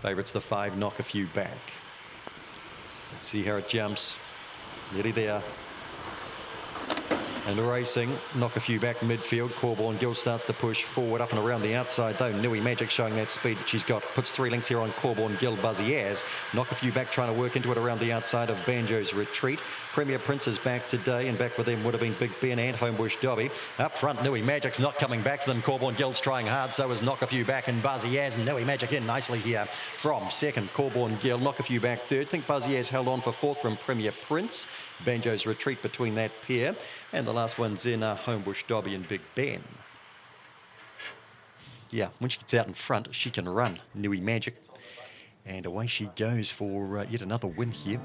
Favourites the 5, Knock a Few Back. Let's see how it jumps. Nearly there. And racing, Knock a Few Back midfield. Corborn Gill starts to push forward up and around the outside though. Nui Magic showing that speed that she's got. Puts 3 lengths here on Corborn Gill. Buzzy As. Knock a Few Back trying to work into it around the outside of Banjo's Retreat. Premier Prince is back today, and back with them would have been Big Ben and Homebush Dobby. Up front, Nui Magic's not coming back to them. Corborn Gill's trying hard, so is Knock a Few Back and Buzzy Az. Nui Magic in nicely here from second. Corborn Gill, Knock a Few Back third. Think Buzzy Az held on for fourth from Premier Prince. Banjo's Retreat between that pair. And the last one's in Homebush Dobby and Big Ben. Yeah, when she gets out in front, she can run, Nui Magic. And away she goes for yet another win here.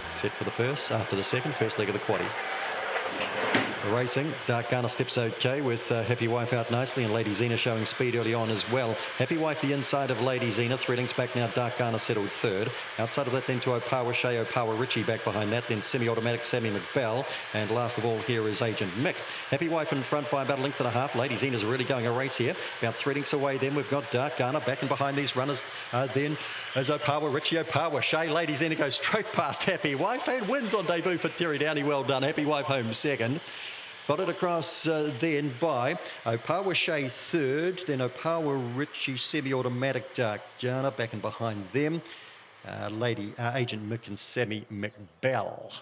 Set for the first, after the second, first leg of the quaddie. The racing, Dark Ghana steps okay with Happy Wife out nicely, and Lady Zena showing speed early on as well. Happy Wife the inside of Lady Zena, 3 lengths back now. Dark Ghana settled third. Outside of that then to Opawa Shea, Opawa Richie back behind that, then semi-automatic Sammy McBell, and last of all here is Agent Mick. Happy Wife in front by about a length and a half. Lady Zena's really going a race here. About 3 lengths away then we've got Dark Ghana back and behind these runners. Then as Opawa Richie, Opawa Shea. Lady Zena goes straight past Happy Wife and wins on debut for Terry Downey. Well done. Happy Wife home second. Followed across then by Opawa Shea third, then Opawa Richie semi-automatic Dark Ghana back and behind them. Agent Mick and Sammy McBell.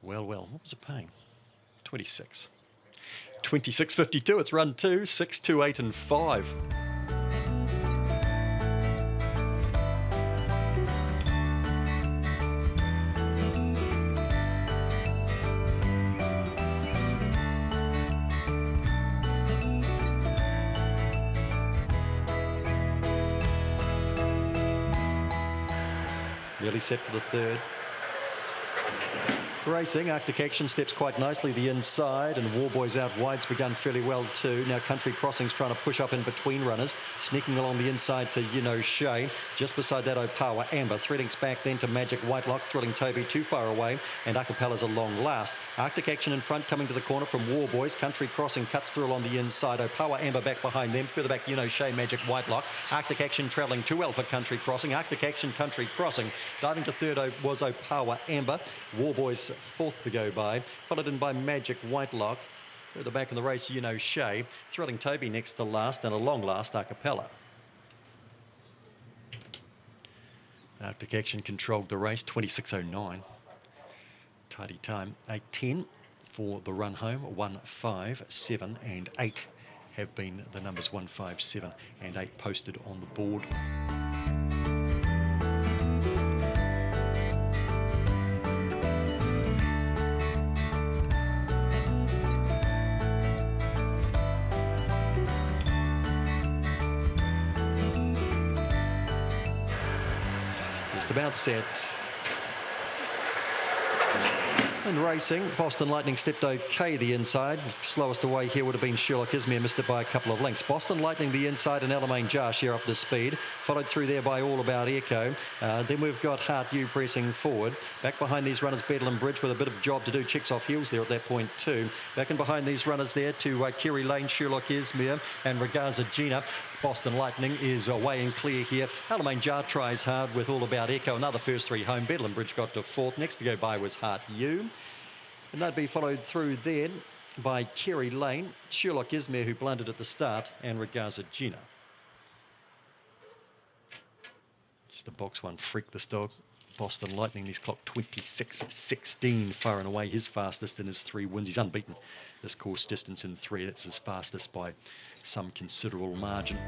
Well, what was it paying? 26. 26.52, it's run 2, 6, 2, 8 and 5. Nearly set for the third. Racing, Arctic Action steps quite nicely the inside, and Warboys out wide's begun fairly well too. Now Country Crossing's trying to push up in between runners, sneaking along the inside to Shea. Just beside that Opawa Amber, 3 lengths back then to Magic Whitelock, Thrilling Toby too far away, and Acapella's a long last. Arctic Action in front coming to the corner from Warboys. Country Crossing cuts through along the inside. Opawa Amber back behind them. Further back Shea, Magic Whitelock. Arctic Action travelling too well for Country Crossing. Arctic Action, Country Crossing. Diving to third was Opawa Amber. Warboys fourth to go by, followed in by Magic Whitelock. Further back in the race, Shea. Thrilling Toby next to last, and a long last, Acapella. Arctic Action controlled the race, 26.09. Tidy time, 8:10 for the run home. 1, 5, 7 and 8 have been the numbers. 1, 5, 7 and 8 posted on the board. About set. And racing, Boston Lightning stepped okay the inside. Slowest away here would have been Sherlock Izmir, missed it by a couple of lengths. Boston Lightning the inside, and Alamein Jar share up the speed. Followed through there by All About Echo. Then we've got Heart You pressing forward. Back behind these runners, Bedlam Bridge with a bit of job to do. Checks off heels there at that point too. Back and behind these runners there to Kerry Lane, Sherlock Izmir and Regaza Gina. Boston Lightning is away and clear here. Alamein Jar tries hard with All About Echo. Another first 3 home. Bedlam Bridge got to fourth. Next to go by was Heart You. And that'd be followed through then by Kerry Lane, Sherlock Izmir, who blundered at the start, and Regaza Gina. Just a box one freak, this dog. Boston Lightning, he's clocked 26.16, far and away his fastest in his 3 wins. He's unbeaten this course distance in 3. That's his fastest by some considerable margin.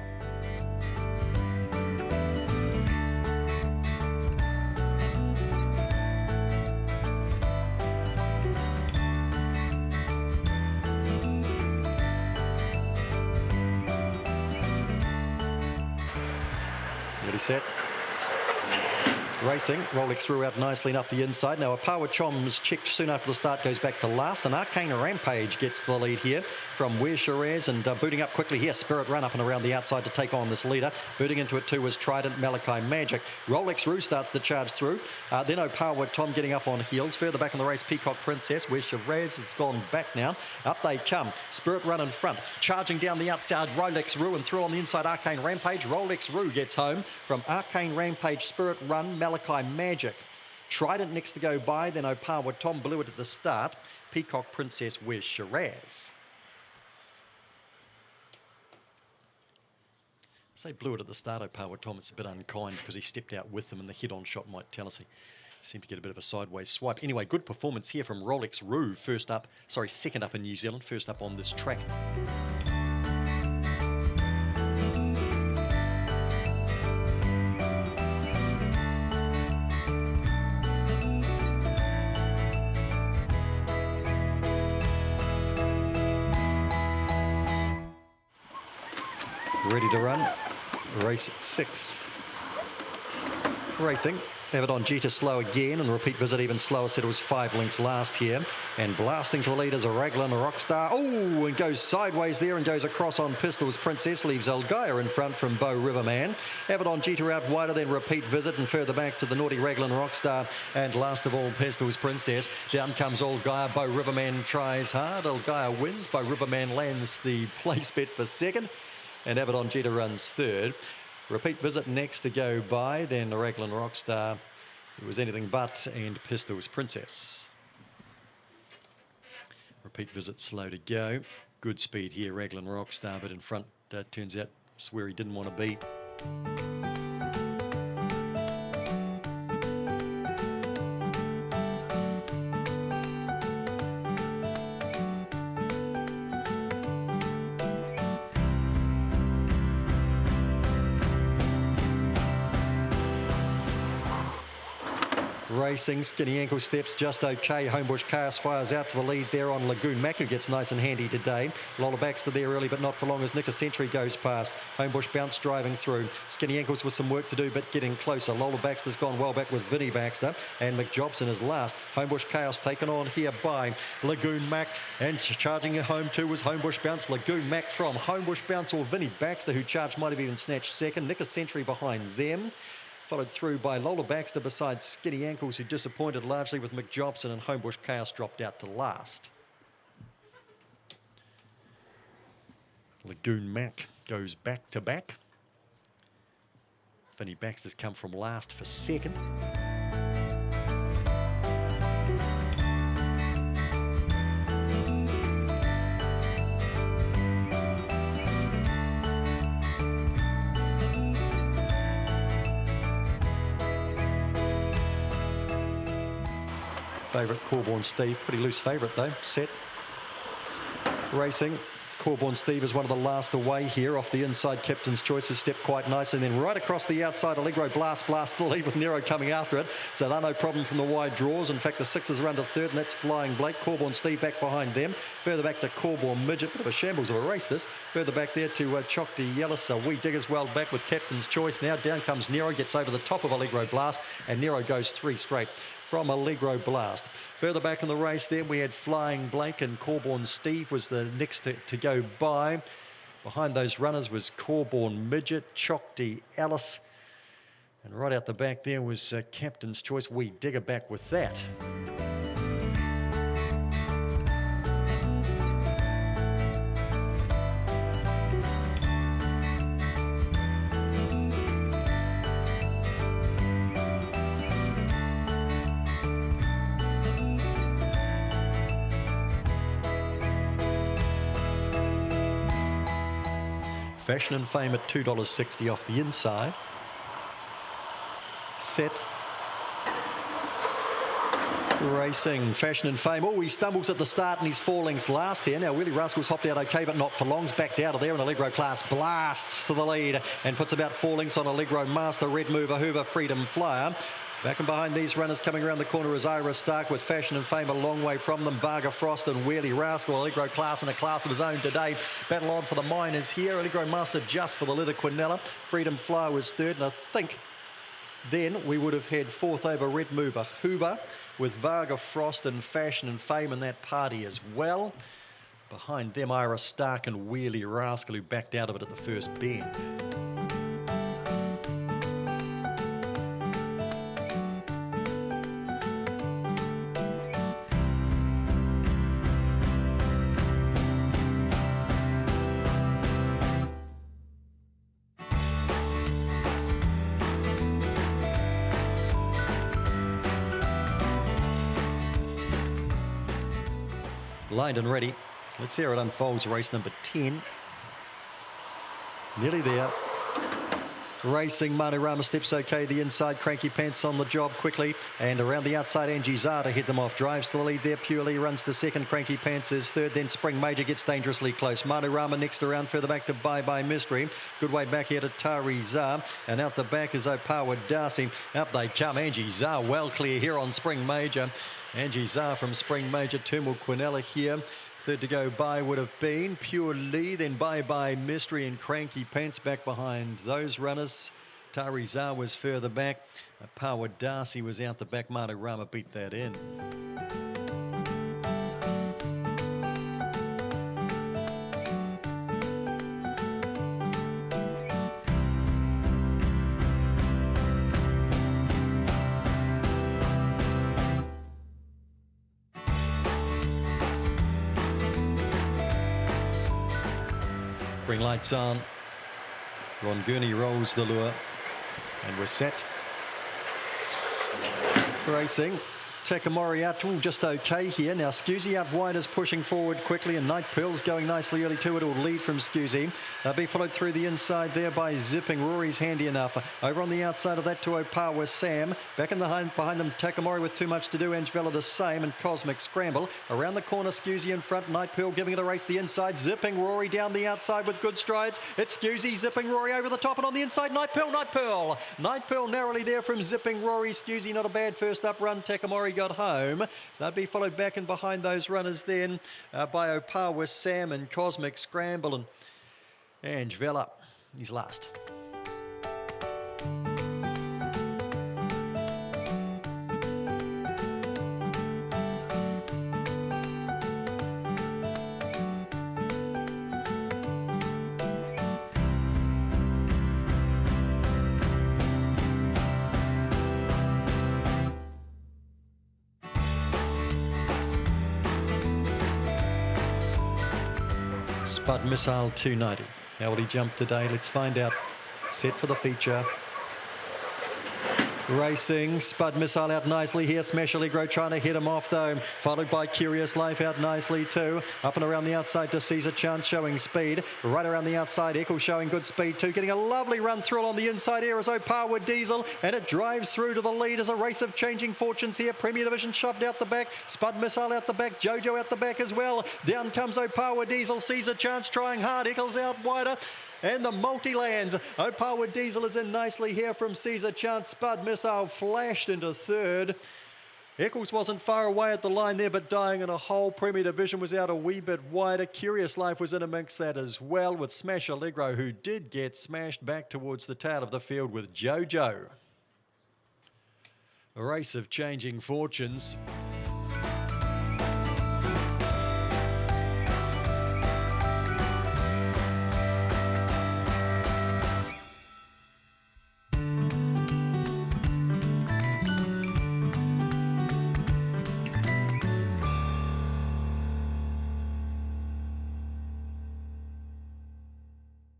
Ready, set. Racing, Rolex threw out nicely enough the inside. Now a Power Chom's checked soon after the start, goes back to last. And Arcane Rampage gets to the lead here from Where's Shiraz, and booting up quickly here. Spirit Run up and around the outside to take on this leader. Booting into it too was Trident, Malachi Magic. Rolex Roo starts to charge through. Then Power Tom getting up on heels. Further back in the race, Peacock Princess. Where's Shiraz has gone back now. Up they come. Spirit Run in front. Charging down the outside, Rolex Roo, and through on the inside, Arcane Rampage. Rolex Roo gets home from Arcane Rampage, Spirit Run, Malachi Magic. Trident next to go by, then Opawa Tom blew it at the start. Peacock Princess, Where's Shiraz? Say blew it at the start, Opawa Tom, it's a bit unkind because he stepped out with them and the head-on shot might tell us he seemed to get a bit of a sideways swipe. Anyway, good performance here from Rolex Roo, second up in New Zealand, first up on this track. Ready to run, race 6. Racing, Avedon G to slow again, and Repeat Visit even slower, said it was 5 lengths last here. And blasting to the lead is a Raglan Rockstar. Oh, and goes sideways there and goes across on Pistols Princess, leaves Old Gaia in front from Bow Riverman. Avedon G to out wider, then Repeat Visit, and further back to the naughty Raglan Rockstar. And last of all, Pistols Princess. Down comes Old Gaia. Bow Riverman tries hard. Old Gaia wins. Bow Riverman lands the place bet for second. And Avedon Jetta runs third. Repeat Visit next to go by, then the Raglan Rockstar, it was anything but, and Pistols Princess. Repeat Visit slow to go. Good speed here, Raglan Rockstar, but in front, turns out it's where he didn't want to be. Racing, Skinny Ankle steps just okay. Homebush Chaos fires out to the lead there on Lagoon Mac, who gets nice and handy today. Lola Baxter there early, but not for long as Nicker Century goes past. Homebush Bounce driving through. Skinny Ankles with some work to do, but getting closer. Lola Baxter's gone well back with Vinnie Baxter, and McJobson is last. Homebush Chaos taken on here by Lagoon Mac, and charging it home too was Homebush Bounce. Lagoon Mac from Homebush Bounce or Vinnie Baxter, who charged, might have even snatched second. Nicker Century behind them. Followed through by Lola Baxter besides Skinny Ankles, who disappointed largely with McJobson, and Homebush Chaos dropped out to last. Lagoon Mac goes back to back. Vinnie Baxter's come from last for second. Favourite Corborn Steve, pretty loose favourite though. Set. Racing. Corborn Steve is one of the last away here off the inside. Captain's Choice has stepped quite nicely, and then right across the outside, Allegro blast the lead with Nero coming after it. So they're no problem from the wide draws. In fact, the sixes are under third, and that's Flying Blake. Corborn Steve back behind them. Further back to Corborn Midget, bit of a shambles of a race this. Further back there to Chokti Yellis. Wee Diggers well back with Captain's Choice. Now down comes Nero, gets over the top of Allegro Blast, and Nero goes 3 straight from Allegro Blast. Further back in the race then we had Flying Blake, and Corborn Steve was the next to go by. Behind those runners was Corborn Midget, Chokti Alice, and right out the back there was Captain's Choice. Wee Digger back with that. Fashion and Fame at $2.60 off the inside. Set. Racing, Fashion and Fame. Oh, he stumbles at the start and he's 4 lengths last here. Now, Willie Rascals hopped out okay, but not for long's backed out of there, and Allegro Class blasts to the lead and puts about 4 lengths on Allegro Master, Red Mover, Hoover, Freedom Flyer. Back and behind these runners coming around the corner is Ira Stark with Fashion and Fame a long way from them. Varga Frost and Wheelie Rascal. Allegro Class in a class of his own today. Battle on for the Miners here. Allegro Master just for the Litter Quinella. Freedom Flyer was third, and I think Then we would have had fourth over Red Mover Hoover with Varga Frost and Fashion and Fame in that party as well. Behind them, Ira Stark and Wheelie Rascal, who backed out of it at the first bend. Lined and ready. Let's see how it unfolds. Race number 10. Nearly there. Racing, Manurama steps okay. The inside, Cranky Pants on the job quickly. And around the outside, Angie Zah to hit them off. Drives to the lead there. Purely runs to second. Cranky Pants is third. Then Spring Major gets dangerously close. Manurama next around further back to Bye Bye Mystery. Good way back here to Tari Zah. And out the back is Opawa Darcy. Up they come. Angie Zah well clear here on Spring Major. Angie Zah from Spring Major. Turnbull Quinella here. Third to go by would have been Pure Lee, then Bye Bye Mystery and Cranky Pants back behind those runners. Tari Zah was further back. Power Darcy was out the back. Manurama beat that in. Bring lights on. Ron Gurney rolls the lure and we're set. Racing. Takamori out just okay here. Now Scusi out wide is pushing forward quickly and Night Pearl's going nicely early too. It'll lead from Scusi. They'll be followed through the inside there by Zipping. Rory's handy enough. Over on the outside of that to Opawa Sam. Back in the behind them Takamori with too much to do. Angela the same and Cosmic Scramble. Around the corner Scusi in front. Night Pearl giving it a race the inside. Zipping Rory down the outside with good strides. It's Scusi zipping Rory over the top and on the inside Night Pearl. Night Pearl. Night Pearl narrowly there from Zipping Rory. Scusi not a bad first up run. Takamori got home. They'll be followed back and behind those runners then by Opawa Sam and Cosmic Scramble and Ange Vella. He's last. Spud Missile 290. How will he jump today? Let's find out. Set for the feature. Racing, Spud Missile out nicely here. Smash Allegro trying to hit him off though. Followed by Curious Life out nicely too. Up and around the outside to Caesar Chance showing speed. Right around the outside, Echo showing good speed too. Getting a lovely run through on the inside here is Opawa Diesel. And it drives through to the lead as a race of changing fortunes here. Premier Division shoved out the back. Spud Missile out the back. Jojo out the back as well. Down comes Opawa Diesel. Caesar Chance trying hard. Eccles out wider. And the multi-lands. Opawa Diesel is in nicely here from Caesar Chance. Spud Missile flashed into third. Eccles wasn't far away at the line there, but dying in a hole. Premier Division was out a wee bit wider. Curious Life was in amongst that as well with Smash Allegro, who did get smashed back towards the tail of the field with Jojo. A race of changing fortunes.